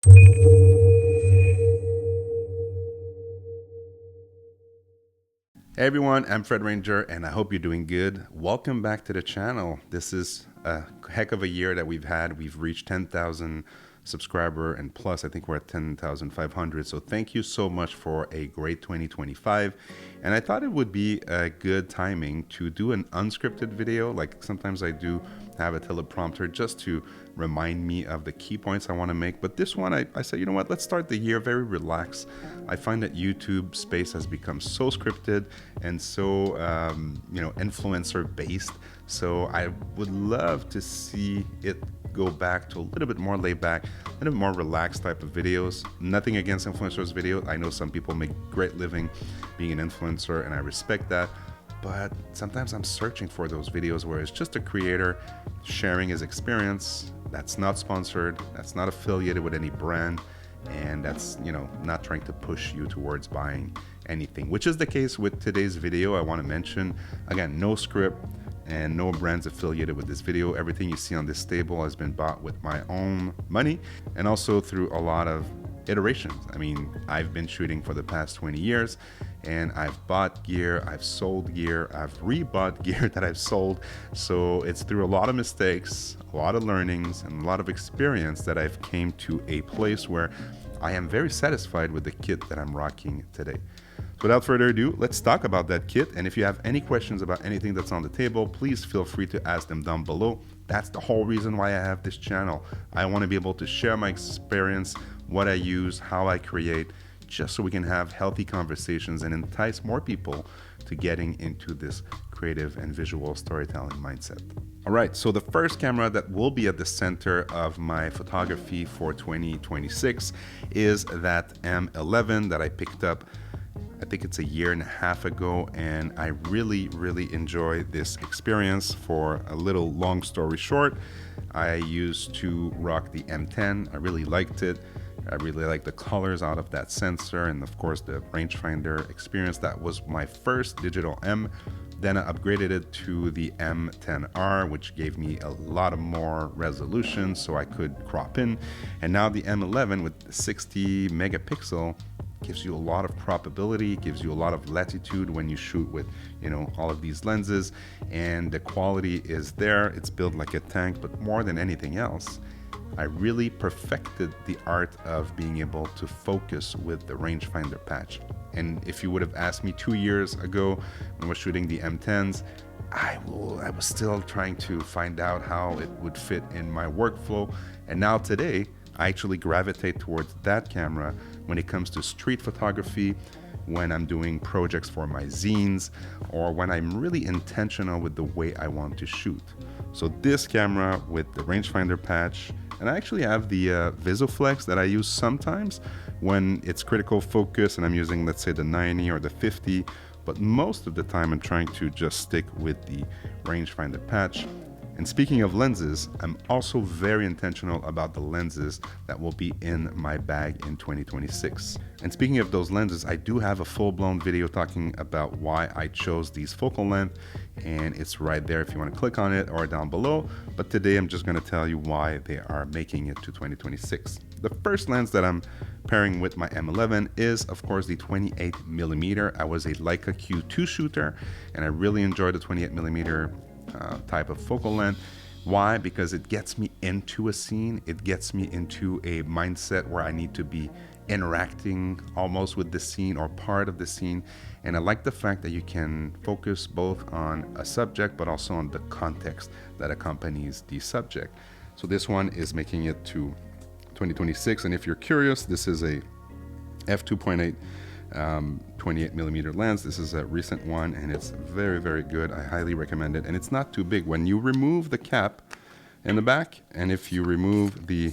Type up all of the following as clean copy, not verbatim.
Hey everyone, I'm FREDRANGER and I hope you're doing good. Welcome back to the channel. This is a heck of a year that we've had. We've reached 10,000 subscriber and plus I think we're at 10,500. So thank you so much for a great 2025. And I thought it would be a good timing to do an unscripted video. Like sometimes I do have a teleprompter just to remind me of the key points I want to make. But this one, I said, you know what, let's start the year very relaxed. I find that YouTube space has become so scripted and so, influencer based. So I would love to see it go back to a little bit more laid back, a little bit more relaxed type of videos. Nothing against influencers video. I know some people make great living being an influencer and I respect that. But sometimes I'm searching for those videos where it's just a creator sharing his experience. That's not sponsored, that's not affiliated with any brand, and that's, not trying to push you towards buying anything, which is the case with today's video. I want to mention, again, no script and no brands affiliated with this video. Everything you see on this table has been bought with my own money and also through a lot of iterations. I mean, I've been shooting for the past 20 years and I've bought gear, I've sold gear, I've rebought gear that I've sold. So it's through a lot of mistakes, a lot of learnings, and a lot of experience that I've came to a place where I am very satisfied with the kit that I'm rocking today. So without further ado, let's talk about that kit. And if you have any questions about anything that's on the table, please feel free to ask them down below. That's the whole reason why I have this channel. I want to be able to share my experience, what I use, how I create, just so we can have healthy conversations and entice more people to getting into this creative and visual storytelling mindset. All right, so the first camera that will be at the center of my photography for 2026 is that M11 that I picked up, I think it's a year and a half ago, and I really enjoy this experience. For a little long story short, I used to rock the M10. I really liked it. I really like the colors out of that sensor and of course the rangefinder experience. That was my first digital M. Then I upgraded it to the M10R, which gave me a lot of more resolution so I could crop in. And now the M11 with 60 megapixel gives you a lot of croppability, gives you a lot of latitude when you shoot with, all of these lenses, and the quality is there. It's built like a tank, but more than anything else, I really perfected the art of being able to focus with the rangefinder patch. And if you would have asked me 2 years ago when I was shooting the M10s, I was still trying to find out how it would fit in my workflow. And now today, I actually gravitate towards that camera when it comes to street photography, when I'm doing projects for my zines, or when I'm really intentional with the way I want to shoot. So this camera with the rangefinder patch, and I actually have the VisuFlex that I use sometimes when it's critical focus and I'm using, let's say, the 90 or the 50, but most of the time I'm trying to just stick with the rangefinder patch. And speaking of lenses, I'm also very intentional about the lenses that will be in my bag in 2026. And speaking of those lenses, I do have a full-blown video talking about why I chose these focal length, and it's right there if you want to click on it or down below. But today I'm just going to tell you why they are making it to 2026. The first lens that I'm pairing with my M11 is, of course, the 28mm. I was a Leica Q3 shooter, and I really enjoyed the 28mm type of focal length. Why? Because it gets me into a scene. It gets me into a mindset where I need to be interacting almost with the scene or part of the scene. And I like the fact that you can focus both on a subject but also on the context that accompanies the subject. So this one is making it to 2026. And if you're curious, this is a f2.8 28mm lens. This is a recent one and it's very good. I highly recommend it, and it's not too big. When you remove the cap in the back, and if you remove the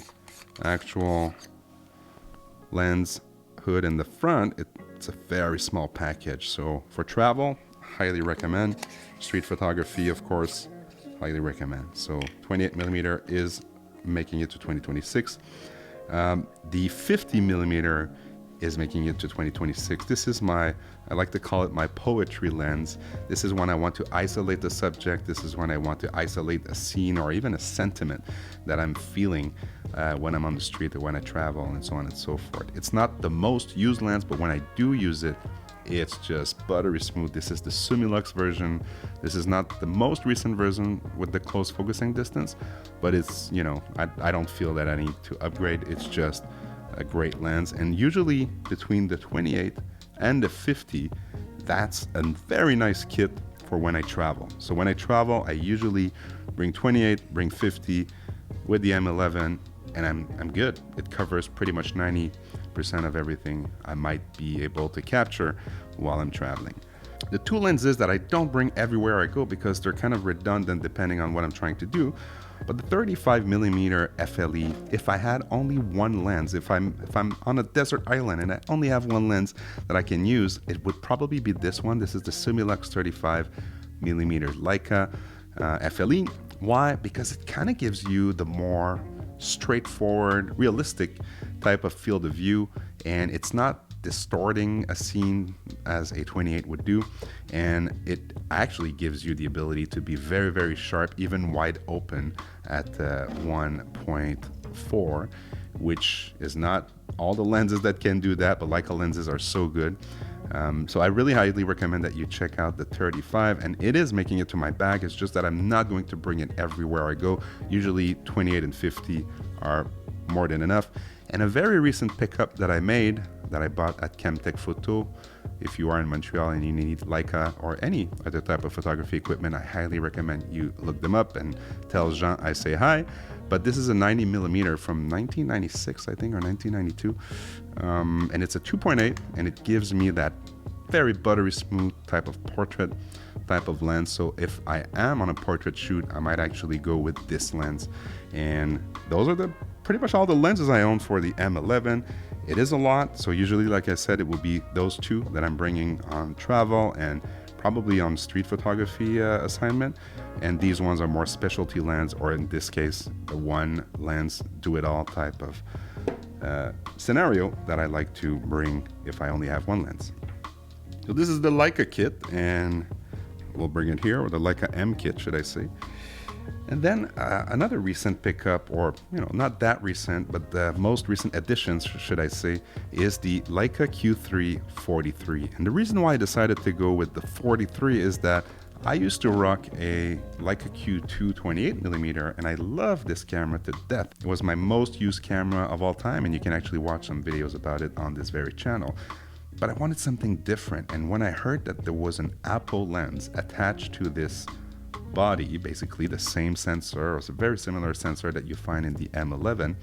actual lens hood in the front, it's a very small package. So for travel, highly recommend. Street photography, of course, highly recommend. So 28mm is making it to 2026. The 50mm is making it to 2026. This is I like to call it my poetry lens. This is when I want to isolate the subject. This is when I want to isolate a scene or even a sentiment that I'm feeling when I'm on the street or when I travel and so on and so forth. It's not the most used lens, but when I do use it, it's just buttery smooth. This is the Summilux version. This is not the most recent version with the close focusing distance, but it's, you know, I don't feel that I need to upgrade. It's just a great lens. And usually between the 28 and the 50, that's a very nice kit for when I travel. So when I travel, I usually bring 28, bring 50 with the M11, and I'm good. It covers pretty much 90% of everything I might be able to capture while I'm traveling. The two lenses that I don't bring everywhere I go because they're kind of redundant depending on what I'm trying to do. But the 35mm FLE, if I had only one lens, if I'm on a desert island and I only have one lens that I can use, it would probably be this one. This is the Summilux 35mm Leica FLE. Why? Because it kind of gives you the more straightforward, realistic type of field of view, and it's not distorting a scene as a 28 would do, and it actually gives you the ability to be very, very sharp, even wide open at 1.4, which is not all the lenses that can do that, but Leica lenses are so good. So I really highly recommend that you check out the 35, and it is making it to my bag. It's just that I'm not going to bring it everywhere I go. Usually 28 and 50 are more than enough. And a very recent pickup that I made, that I bought at Camtech Photo. If you are in Montreal and you need Leica or any other type of photography equipment, I highly recommend you look them up and tell Jean I say hi. But this is a 90mm from 1996, I think, or 1992. And it's a 2.8, and it gives me that very buttery smooth type of portrait type of lens. So if I am on a portrait shoot, I might actually go with this lens. And those are pretty much all the lenses I own for the M11. It is a lot, so usually, like I said, it will be those two that I'm bringing on travel and probably on street photography assignment. And these ones are more specialty lens, or in this case, the one lens do-it-all type of scenario that I like to bring if I only have one lens. So this is the Leica kit, and we'll bring it here, or the Leica M kit, should I say. And then another recent pickup, or not that recent, but the most recent additions, should I say, is the Leica Q3 43. And the reason why I decided to go with the 43 is that I used to rock a Leica Q2 28mm, and I love this camera to death. It was my most used camera of all time, and you can actually watch some videos about it on this very channel. But I wanted something different, and when I heard that there was an Apple lens attached to this body, basically the same sensor, or a very similar sensor that you find in the M11,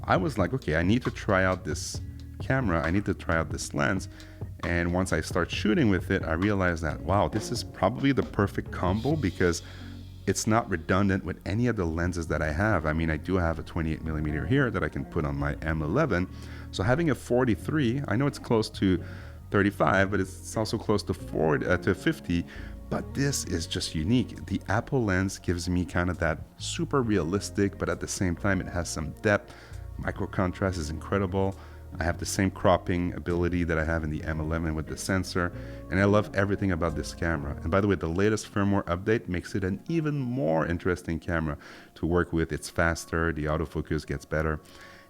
I was like, okay, I need to try out this camera, I need to try out this lens. And once I start shooting with it, I realized that, wow, this is probably the perfect combo, because it's not redundant with any of the lenses that I have. I mean, I do have a 28mm here that I can put on my M11. So having a 43, I know it's close to 35, but it's also close to 50. But this is just unique. The Apple lens gives me kind of that super realistic, but at the same time, it has some depth. Micro contrast is incredible. I have the same cropping ability that I have in the M11 with the sensor, and I love everything about this camera. And by the way, the latest firmware update makes it an even more interesting camera to work with. It's faster, the autofocus gets better.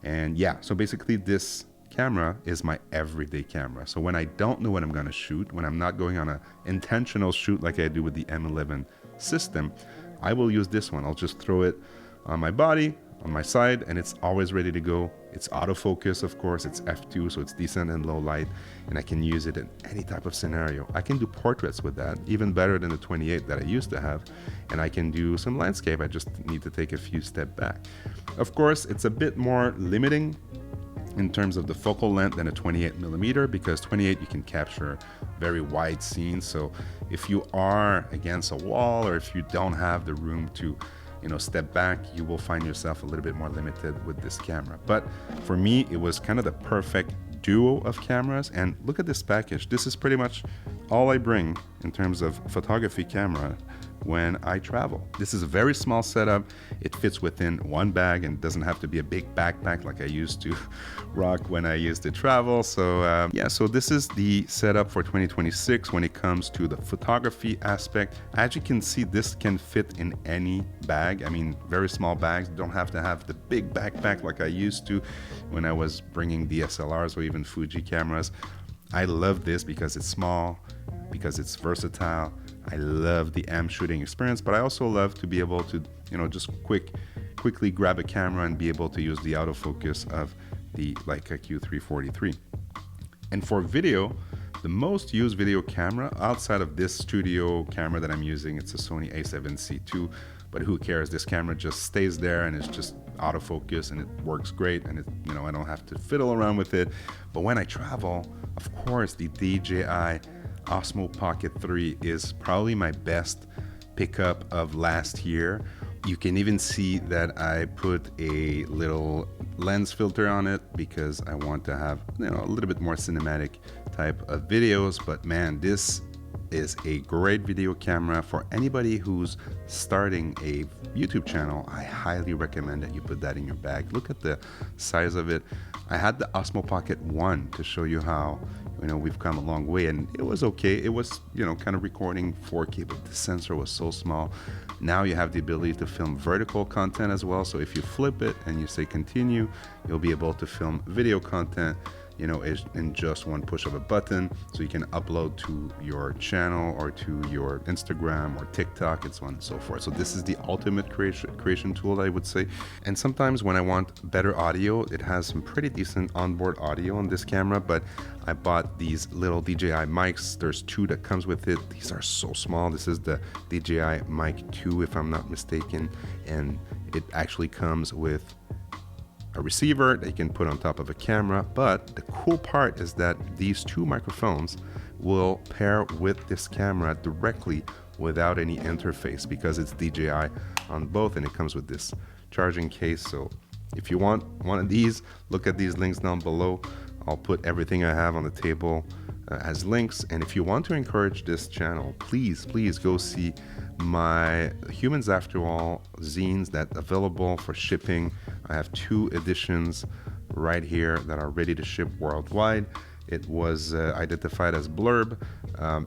And yeah, so basically this camera is my everyday camera. So when I don't know what I'm going to shoot, when I'm not going on an intentional shoot like I do with the M11 system, I will use this one. I'll just throw it on my body, on my side, and it's always ready to go. It's autofocus, of course. It's f2, so it's decent in low light, and I can use it in any type of scenario. I can do portraits with that, even better than the 28 that I used to have, and I can do some landscape. I just need to take a few steps back. Of course, it's a bit more limiting in terms of the focal length than a 28mm, because 28 you can capture very wide scenes. So if you are against a wall, or if you don't have the room to step back, you will find yourself a little bit more limited with this camera. But for me, it was kind of the perfect duo of cameras. And look at this package. This is pretty much all I bring in terms of photography camera. when I travel. This is a very small setup. It fits within one bag and doesn't have to be a big backpack like I used to rock when I used to travel. So yeah, so this is the setup for 2026 when it comes to the photography aspect. As you can see, this can fit in any bag. I mean, very small bags. Don't have to have the big backpack like I used to when I was bringing DSLRs or even Fuji cameras. I love this because it's small, because it's versatile. I love the M shooting experience, but I also love to be able to, you know, just quickly grab a camera and be able to use the autofocus of the Leica Q3 43. And for video, the most used video camera outside of this studio camera that I'm using, it's a Sony A7CII, but who cares? This camera just stays there and it's just autofocus and it works great, and it, you know, I don't have to fiddle around with it. But when I travel, of course, the DJI Osmo Pocket 3 is probably my best pickup of last year. You can even see that I put a little lens filter on it because I want to have, you know, a little bit more cinematic type of videos. But man, this is a great video camera for anybody who's starting a YouTube channel. I highly recommend that you put that in your bag. Look at the size of it. I had the Osmo Pocket 1 to show you how, you know, we've come a long way, and it was okay. It was, you know, kind of recording 4K, but the sensor was so small. Now you have the ability to film vertical content as well. So if you flip it and you say continue, you'll be able to film video content, you know, in just one push of a button. So you can upload to your channel or to your Instagram or TikTok and so on and so forth. So this is the ultimate creation tool, I would say. And sometimes when I want better audio, it has some pretty decent onboard audio on this camera, but I bought these little DJI mics. There's two that comes with it. These are so small. This is the DJI Mic 2, if I'm not mistaken. And it actually comes with a receiver that you can put on top of a camera. But the cool part is that these two microphones will pair with this camera directly without any interface because it's DJI on both, and it comes with this charging case. So if you want one of these, look at these links down below. I'll put everything I have on the table as links. And if you want to encourage this channel, please go see my Humans After All zines that's available for shipping. I have 2 editions right here that are ready to ship worldwide. It was identified as blurb,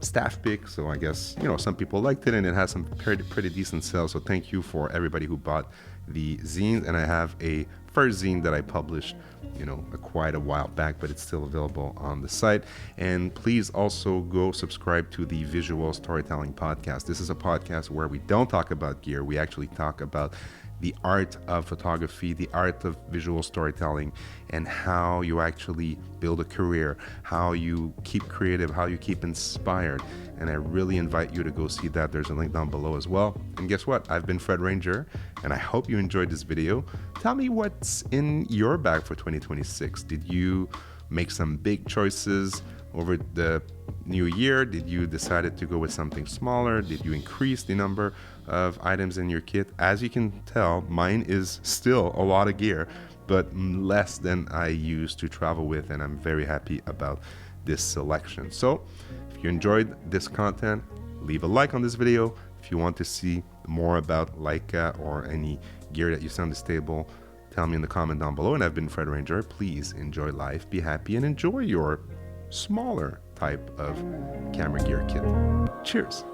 staff pick, so I guess, you know, some people liked it, and it has some pretty decent sales. So thank you for everybody who bought the zines. And I have a first zine that I published, you know, quite a while back, but it's still available on the site. And please also go subscribe to the Visual Storytelling Podcast. This is a podcast where we don't talk about gear. We actually talk about the art of photography, the art of visual storytelling, and how you actually build a career, how you keep creative, how you keep inspired. And I really invite you to go see that. There's a link down below as well. And guess what? I've been Fred Ranger, and I hope you enjoyed this video. Tell me what's in your bag for 2026. Did you make some big choices over the new year? Did you decide to go with something smaller? Did you increase the number of items in your kit? As you can tell, mine is still a lot of gear, but less than I used to travel with, and I'm very happy about this selection. So if you enjoyed this content, leave a like on this video. If you want to see more about Leica or any gear that you see on this table, tell me in the comment down below. And I've been Fred Ranger. Please enjoy life, be happy, and enjoy your smaller type of camera gear kit. Cheers.